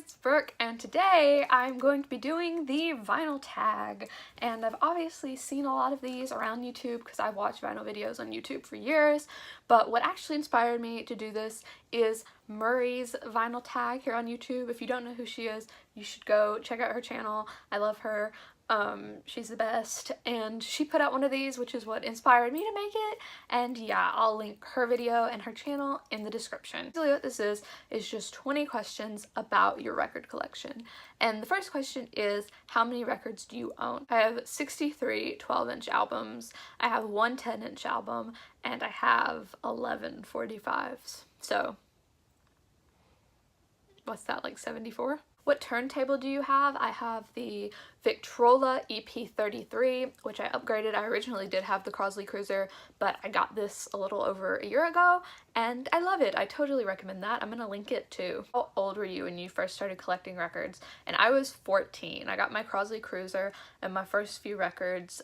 it's Brooke, and today I'm going to be doing the vinyl tag. And I've obviously seen a lot of these around YouTube because I've watched vinyl videos on YouTube for years, but what actually inspired me to do this is Murray's vinyl tag here on YouTube. If you don't know who she is, you should go check out her channel. I love her. She's the best, and she put out one of these, which is what inspired me to make it. And yeah, I'll link her video and her channel in the description. Basically what this is just 20 questions about your record collection. And the first question is, how many records do you own? I have 63 12-inch albums, I have one 10-inch album, and I have 11 45s. So what's that, like 74? What turntable do you have? I have the Victrola EP33, which I upgraded. I originally did have the Crosley Cruiser, but I got this a little over a year ago, and I love it. I totally recommend that. I'm gonna link it too. How old were you when you first started collecting records? And I was 14. I got my Crosley Cruiser and my first few records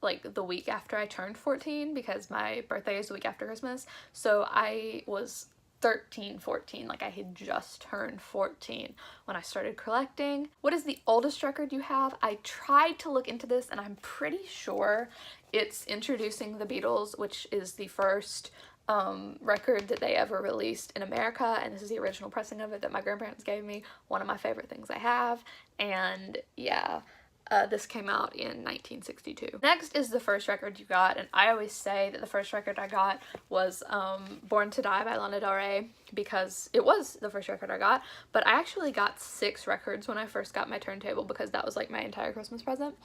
like the week after I turned 14, because my birthday is the week after Christmas. So I was 13, 14, like I had just turned 14 when I started collecting. What is the oldest record you have? I tried to look into this and I'm pretty sure it's Introducing the Beatles, which is the first record that they ever released in America, and this is the original pressing of it that my grandparents gave me. One of my favorite things I have, and yeah. This came out in 1962. Next is the first record you got, and I always say that the first record I got was Born to Die by Lana Del Rey, because it was the first record I got, but I actually got 6 records when I first got my turntable, because that was like my entire Christmas present.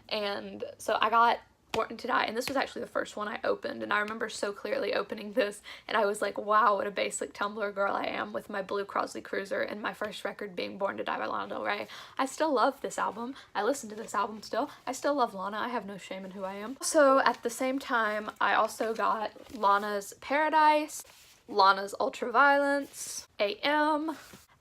And so I got Born to Die, and this was actually the first one I opened, and I remember so clearly opening this, and I was like, wow, what a basic Tumblr girl I am, with my blue Crosley Cruiser and my first record being Born to Die by Lana Del Rey. I still love this album. I listen to this album still. I still love Lana. I have no shame in who I am. So at the same time, I also got Lana's Paradise, Lana's Ultraviolence, AM,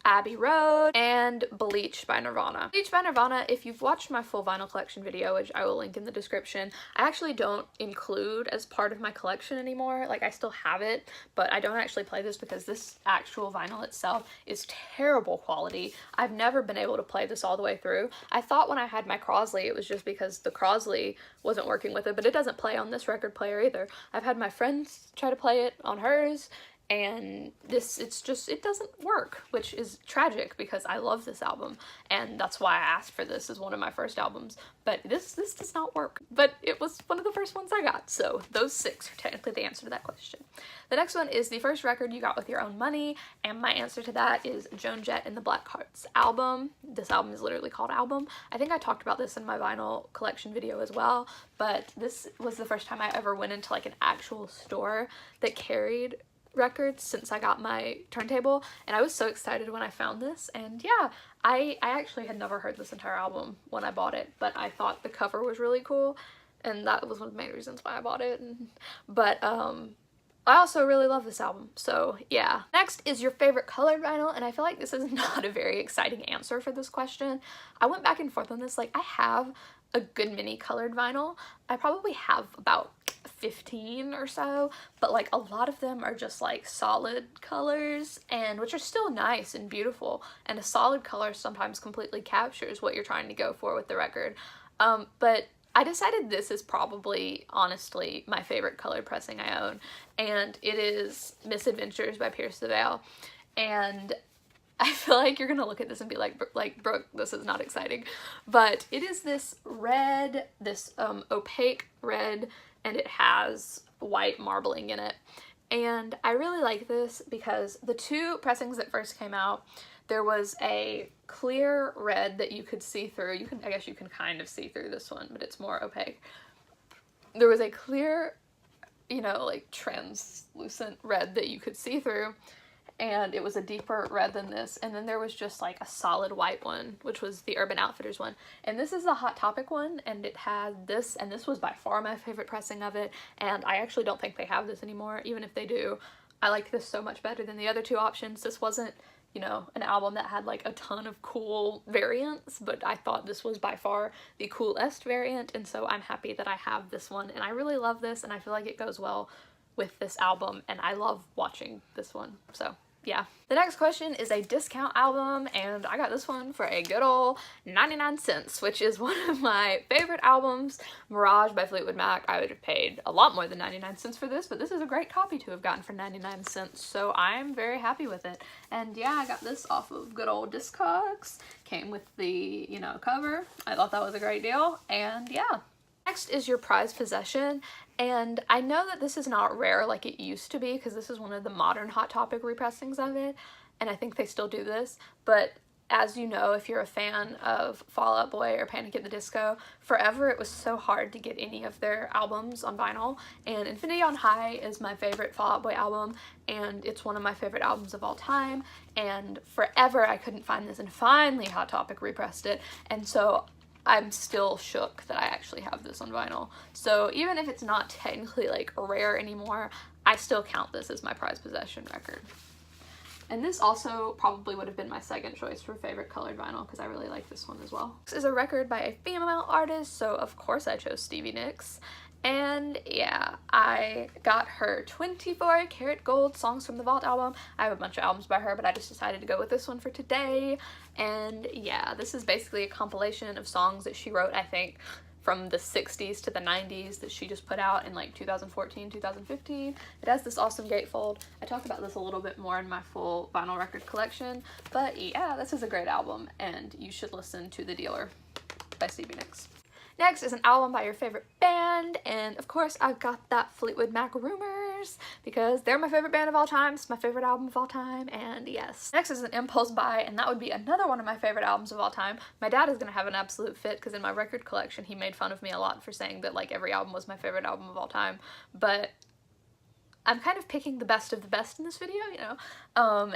Abbey Road, and Bleach by Nirvana. Bleach by Nirvana, if you've watched my full vinyl collection video, which I will link in the description, I actually don't include as part of my collection anymore. Like, I still have it, but I don't actually play this because this actual vinyl itself is terrible quality. I've never been able to play this all the way through. I thought when I had my Crosley it was just because the Crosley wasn't working with it, but it doesn't play on this record player either. I've had my friends try to play it on hers, and it doesn't work, which is tragic because I love this album, and that's why I asked for this as one of my first albums. But this does not work. But it was one of the first ones I got, so those 6 are technically the answer to that question. The next one is the first record you got with your own money, and my answer to that is Joan Jett and the Blackhearts album. This album is literally called Album. I think I talked about this in my vinyl collection video as well, but this was the first time I ever went into like an actual store that carried records since I got my turntable, and I was so excited when I found this. And yeah, I actually had never heard this entire album when I bought it, but I thought the cover was really cool, and that was one of the main reasons why I bought it. But I also really love this album, so yeah. Next is your favorite colored vinyl, and I feel like this is not a very exciting answer for this question. I went back and forth on this. Like, I have a good many colored vinyl. I probably have about 15 or so, but like a lot of them are just like solid colors, and which are still nice and beautiful, and a solid color sometimes completely captures what you're trying to go for with the record. But I decided this is probably, honestly, my favorite colored pressing I own, and it is Misadventures by Pierce the Veil. And I feel like you're gonna look at this and be like, Brooke, this is not exciting. But it is this red, this opaque red, and it has white marbling in it. And I really like this because the 2 pressings that first came out, there was a clear red that you could see through. I guess you can kind of see through this one, but it's more opaque. There was a clear, you know, like translucent red that you could see through, and it was a deeper red than this. And then there was just like a solid white one, which was the Urban Outfitters one. And this is the Hot Topic one, and it had this, and this was by far my favorite pressing of it, and I actually don't think they have this anymore. Even if they do, I like this so much better than the other 2 options. This wasn't, you know, an album that had like a ton of cool variants, but I thought this was by far the coolest variant, and so I'm happy that I have this one, and I really love this, and I feel like it goes well with this album, and I love watching this one, so yeah. The next question is a discount album, and I got this one for a good old 99 cents, which is one of my favorite albums, Mirage by Fleetwood Mac. I would have paid a lot more than 99 cents for this, but this is a great copy to have gotten for 99 cents, so I'm very happy with it. And yeah, I got this off of good old Discogs. Came with the, you know, cover. I thought that was a great deal, and yeah. Next is your prized possession, and I know that this is not rare like it used to be because this is one of the modern Hot Topic repressings of it, and I think they still do this, but as you know, if you're a fan of Fall Out Boy or Panic at the Disco, forever it was so hard to get any of their albums on vinyl, and Infinity on High is my favorite Fall Out Boy album, and it's one of my favorite albums of all time, and forever I couldn't find this, and finally Hot Topic repressed it, and so I'm still shook that I actually have this on vinyl. So even if it's not technically like rare anymore, I still count this as my prized possession record. And this also probably would have been my second choice for favorite colored vinyl because I really like this one as well. This is a record by a female artist, so of course I chose Stevie Nicks. And yeah, I got her 24 Karat Gold Songs from the Vault album. I have a bunch of albums by her, but I just decided to go with this one for today. And yeah, this is basically a compilation of songs that she wrote, I think, from the 60s to the 90s that she just put out in like 2014, 2015. It has this awesome gatefold. I talk about this a little bit more in my full vinyl record collection, but yeah, this is a great album and you should listen to The Dealer by Stevie Nicks. Next is an album by your favorite band, and of course I've got that Fleetwood Mac Rumors because they're my favorite band of all time. It's my favorite album of all time, and yes. Next is an impulse buy, and that would be another one of my favorite albums of all time. My dad is gonna have an absolute fit because in my record collection he made fun of me a lot for saying that like every album was my favorite album of all time, but I'm kind of picking the best of the best in this video, you know,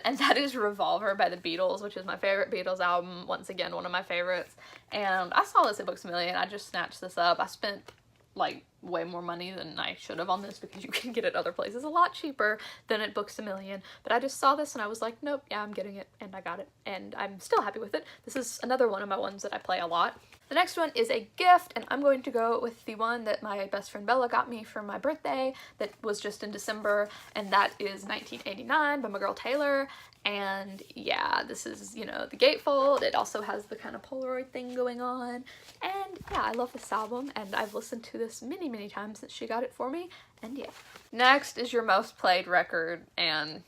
and that is Revolver by the Beatles, which is my favorite Beatles album, once again, one of my favorites, and I saw this at Books A Million. I just snatched this up. I spent like way more money than I should have on this because you can get it other places a lot cheaper than at Books A Million, but I just saw this and I was like, nope, yeah, I'm getting it, and I got it, and I'm still happy with it. This is another one of my ones that I play a lot. The next one is a gift, and I'm going to go with the one that my best friend Bella got me for my birthday that was just in December, and that is 1989 by my girl Taylor. And yeah, this is, you know, the gatefold. It also has the kind of Polaroid thing going on, and yeah, I love this album, and I've listened to this many, many times since she got it for me, and yeah. Next is your most played record, and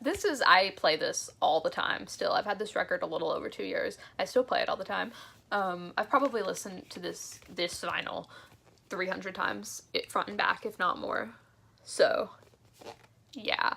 this is, I play this all the time still. I've had this record a little over 2 years. I still play it all the time. I've probably listened to this vinyl 300 times, front and back, if not more. So, yeah.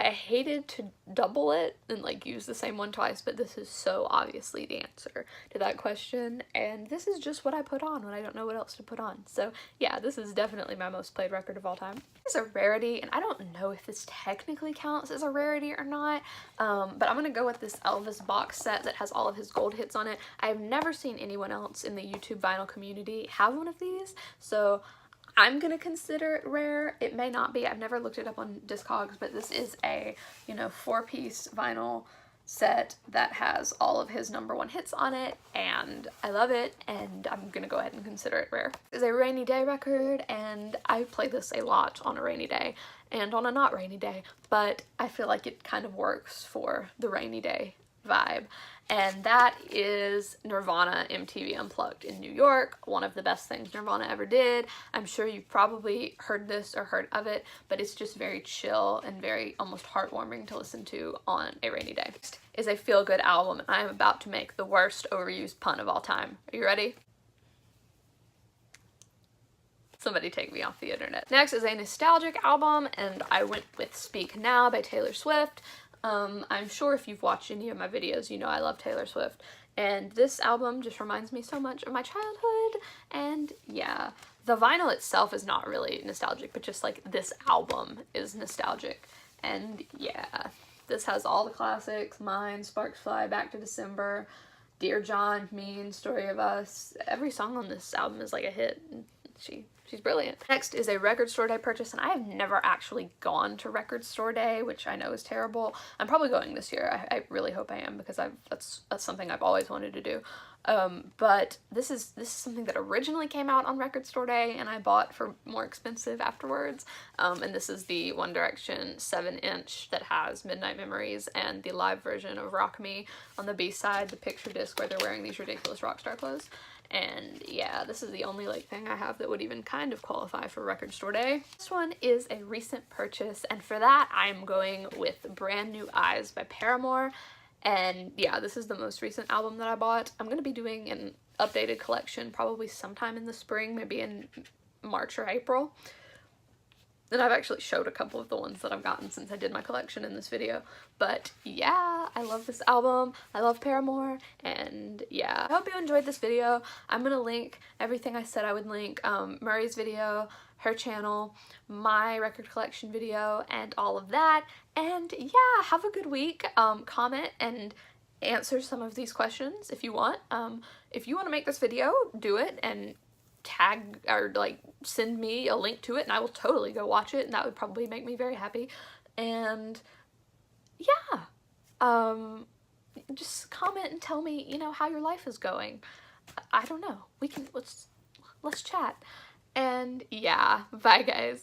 I hated to double it and like use the same one twice, but this is so obviously the answer to that question, and this is just what I put on when I don't know what else to put on. So yeah, this is definitely my most played record of all time. It's a rarity, and I don't know if this technically counts as a rarity or not, but I'm gonna go with this Elvis box set that has all of his gold hits on it. I've never seen anyone else in the YouTube vinyl community have one of these, so I'm gonna consider it rare. It may not be. I've never looked it up on Discogs, but this is a, you know, 4-piece vinyl set that has all of his #1 hits on it, and I love it, and I'm gonna go ahead and consider it rare. It's a rainy day record, and I play this a lot on a rainy day and on a not rainy day, but I feel like it kind of works for the rainy day vibe, and that is Nirvana MTV Unplugged in New York, one of the best things Nirvana ever did. I'm sure you've probably heard this or heard of it, but it's just very chill and very almost heartwarming to listen to on a rainy day. Next is a feel-good album, and I am about to make the worst overused pun of all time. Are you ready? Somebody take me off the internet. Next is a nostalgic album, and I went with Speak Now by Taylor Swift. I'm sure if you've watched any of my videos, you know I love Taylor Swift, and this album just reminds me so much of my childhood, and yeah, the vinyl itself is not really nostalgic, but just like this album is nostalgic, and yeah, this has all the classics: Mine, Sparks Fly, Back to December, Dear John, Mean, Story of Us. Every song on this album is like a hit. She's brilliant. Next is a record store day purchase, and I have never actually gone to record store day, which I know is terrible. I'm probably going this year. I really hope I am, because that's something I've always wanted to do. But this is something that originally came out on record store day and I bought for more expensive afterwards. And this is the One Direction 7-inch that has Midnight Memories and the live version of Rock Me on the B-side, the picture disc where they're wearing these ridiculous rock star clothes. And yeah, this is the only like thing I have that would even kind of qualify for record store day. This one is a recent purchase, and for that I'm going with Brand New Eyes by Paramore. And yeah, this is the most recent album that I bought. I'm gonna be doing an updated collection probably sometime in the spring, maybe in March or April. And I've actually showed a couple of the ones that I've gotten since I did my collection in this video. But yeah, I love this album. I love Paramore. And yeah, I hope you enjoyed this video. I'm gonna link everything I said I would link. Murray's video, her channel, my record collection video, and all of that. And yeah, have a good week. Comment and answer some of these questions if you want. If you want to make this video, do it and tag or like send me a link to it and I will totally go watch it, and that would probably make me very happy. And yeah, just comment and tell me, you know, how your life is going. I don't know, let's chat. And yeah, bye guys.